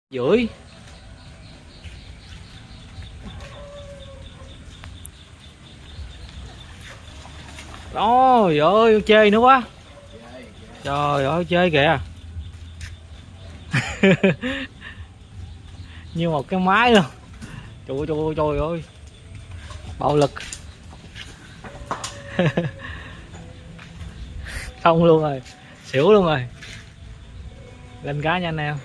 Rưỡi. Ôi ơi chơi nữa quá. Trời ơi chơi kìa. Như một cái máy luôn. Trời ơi. Bạo lực. Không luôn rồi. Xỉu luôn rồi. Lên cá nha anh em.